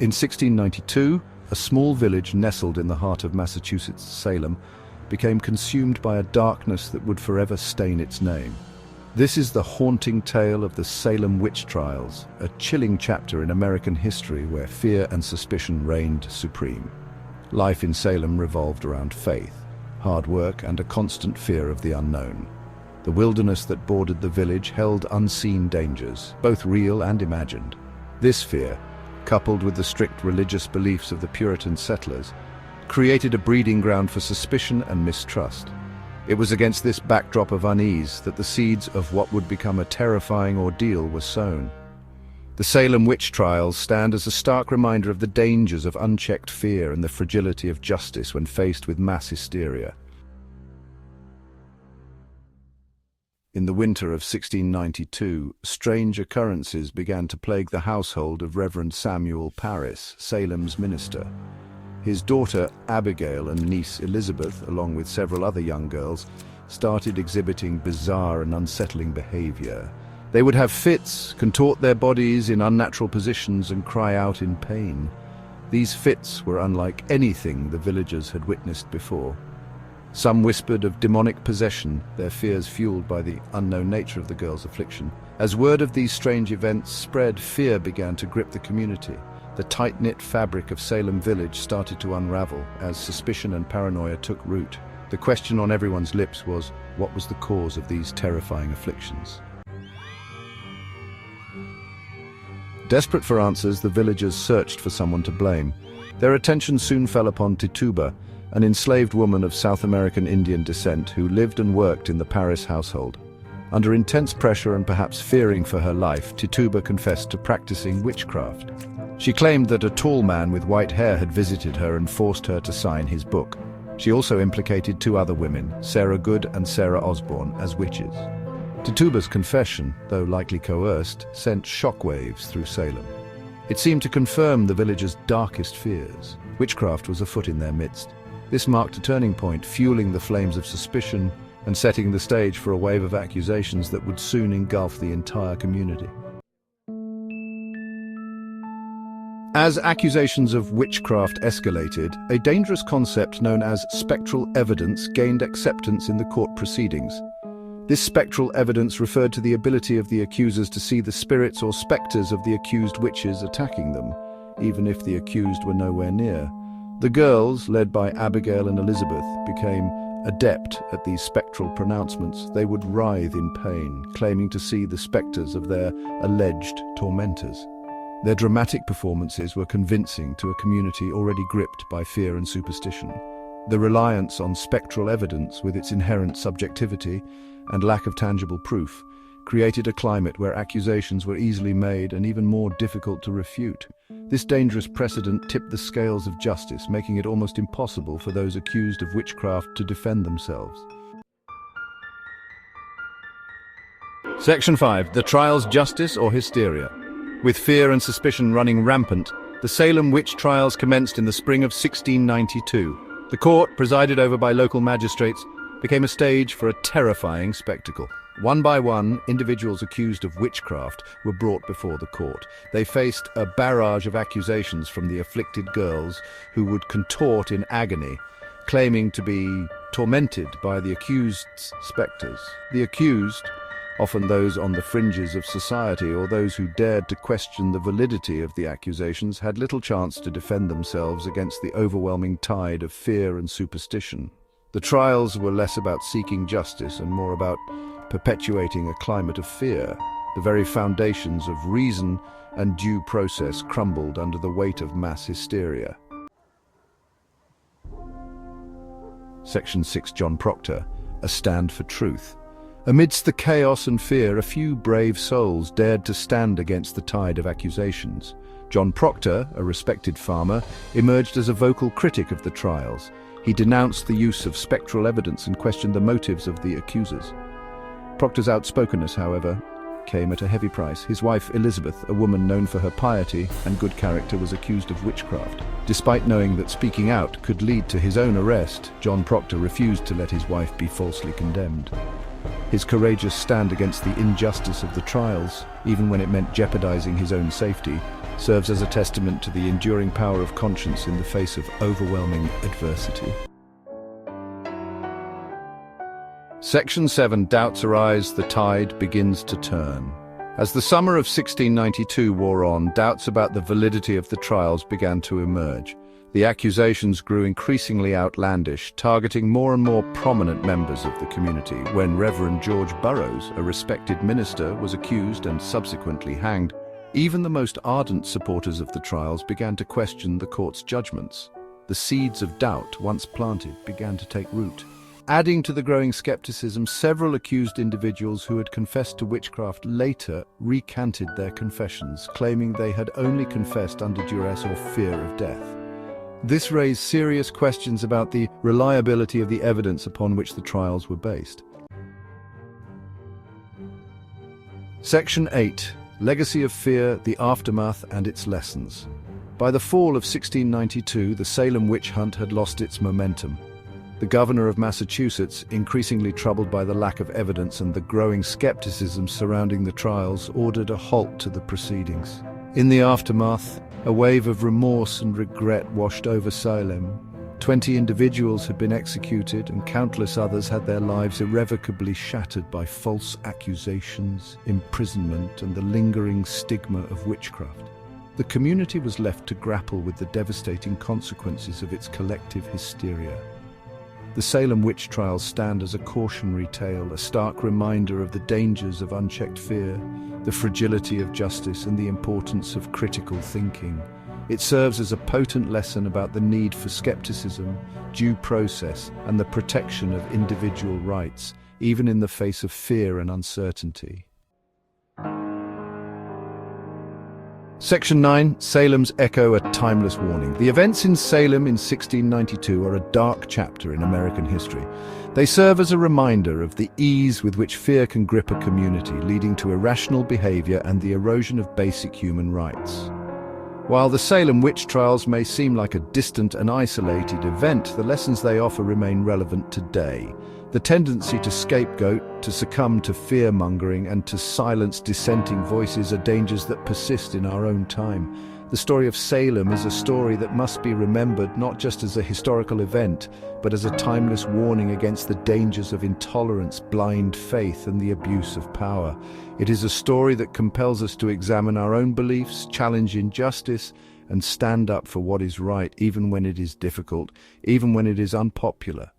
In 1692, a small village nestled in the heart of Massachusetts, Salem, became consumed by a darkness that would forever stain its name. This is the haunting tale of the Salem witch trials, a chilling chapter in American history where fear and suspicion reigned supreme. Life in Salem revolved around faith, hard work, and a constant fear of the unknown. The wilderness that bordered the village held unseen dangers, both real and imagined. This fear, coupled with the strict religious beliefs of the Puritan settlers, created a breeding ground for suspicion and mistrust. It was against this backdrop of unease that the seeds of what would become a terrifying ordeal were sown. The Salem witch trials stand as a stark reminder of the dangers of unchecked fear and the fragility of justice when faced with mass hysteria. In the winter of 1692, strange occurrences began to plague the household of Reverend Samuel Parris, Salem's minister. His daughter Abigail and niece Elizabeth, along with several other young girls, started exhibiting bizarre and unsettling behavior. They would have fits, contort their bodies in unnatural positions, and cry out in pain. These fits were unlike anything the villagers had witnessed before. Some whispered of demonic possession, their fears fueled by the unknown nature of the girls' affliction. As word of these strange events spread, fear began to grip the community. The tight-knit fabric of Salem village started to unravel as suspicion and paranoia took root. The question on everyone's lips was, what was the cause of these terrifying afflictions? Desperate for answers, the villagers searched for someone to blame. Their attention soon fell upon Tituba, an enslaved woman of South American Indian descent who lived and worked in the Parris household. Under intense pressure and perhaps fearing for her life, Tituba confessed to practicing witchcraft. She claimed that a tall man with white hair had visited her and forced her to sign his book. She also implicated two other women, Sarah Good and Sarah Osborne, as witches. Tituba's confession, though likely coerced, sent shockwaves through Salem. It seemed to confirm the villagers' darkest fears. Witchcraft was afoot in their midst. This marked a turning point, fueling the flames of suspicion and setting the stage for a wave of accusations that would soon engulf the entire community. As accusations of witchcraft escalated, a dangerous concept known as spectral evidence gained acceptance in the court proceedings. This spectral evidence referred to the ability of the accusers to see the spirits or specters of the accused witches attacking them, even if the accused were nowhere near. The girls, led by Abigail and Elizabeth, became adept at these spectral pronouncements. They would writhe in pain, claiming to see the specters of their alleged tormentors. Their dramatic performances were convincing to a community already gripped by fear and superstition. The reliance on spectral evidence, with its inherent subjectivity and lack of tangible proof, created a climate where accusations were easily made and even more difficult to refute. This dangerous precedent tipped the scales of justice, making it almost impossible for those accused of witchcraft to defend themselves. Section 5. The trials, justice or hysteria? With fear and suspicion running rampant, the Salem witch trials commenced in the spring of 1692. The court, presided over by local magistrates, became a stage for a terrifying spectacle. One by one, individuals accused of witchcraft were brought before the court. They faced a barrage of accusations from the afflicted girls who would contort in agony, claiming to be tormented by the accused's specters. The accused, often those on the fringes of society or those who dared to question the validity of the accusations, had little chance to defend themselves against the overwhelming tide of fear and superstition. The trials were less about seeking justice and more about perpetuating a climate of fear. The very foundations of reason and due process crumbled under the weight of mass hysteria. Section 6. John Proctor, a stand for truth. Amidst the chaos and fear, a few brave souls dared to stand against the tide of accusations. John Proctor, a respected farmer, emerged as a vocal critic of the trials. He denounced the use of spectral evidence and questioned the motives of the accusers. Proctor's outspokenness, however, came at a heavy price. His wife, Elizabeth, a woman known for her piety and good character, was accused of witchcraft. Despite knowing that speaking out could lead to his own arrest, John Proctor refused to let his wife be falsely condemned. His courageous stand against the injustice of the trials, even when it meant jeopardizing his own safety, serves as a testament to the enduring power of conscience in the face of overwhelming adversity. Section 7. Doubts arise, the tide begins to turn. As the summer of 1692 wore on, doubts about the validity of the trials began to emerge. The accusations grew increasingly outlandish, targeting more and more prominent members of the community. When Reverend George Burroughs, a respected minister, was accused and subsequently hanged, even the most ardent supporters of the trials began to question the court's judgments. The seeds of doubt, once planted, began to take root. Adding to the growing skepticism, several accused individuals who had confessed to witchcraft later recanted their confessions, claiming they had only confessed under duress or fear of death. This raised serious questions about the reliability of the evidence upon which the trials were based. Section 8. Legacy of Fear, the Aftermath and its Lessons. By the fall of 1692, the Salem witch hunt had lost its momentum. The governor of Massachusetts, increasingly troubled by the lack of evidence and the growing skepticism surrounding the trials, ordered a halt to the proceedings. In the aftermath, a wave of remorse and regret washed over Salem. 20 individuals had been executed and countless others had their lives irrevocably shattered by false accusations, imprisonment, and the lingering stigma of witchcraft. The community was left to grapple with the devastating consequences of its collective hysteria. The Salem witch trials stand as a cautionary tale, a stark reminder of the dangers of unchecked fear, the fragility of justice, and the importance of critical thinking. It serves as a potent lesson about the need for skepticism, due process, and the protection of individual rights, even in the face of fear and uncertainty. Section 9. Salem's Echo, a timeless warning. The events in Salem in 1692 are a dark chapter in American history. They serve as a reminder of the ease with which fear can grip a community, leading to irrational behavior and the erosion of basic human rights. While the Salem witch trials may seem like a distant and isolated event, the lessons they offer remain relevant today. The tendency to scapegoat, to succumb to fear-mongering, and to silence dissenting voices are dangers that persist in our own time. The story of Salem is a story that must be remembered not just as a historical event, but as a timeless warning against the dangers of intolerance, blind faith, and the abuse of power. It is a story that compels us to examine our own beliefs, challenge injustice, and stand up for what is right, even when it is difficult, even when it is unpopular.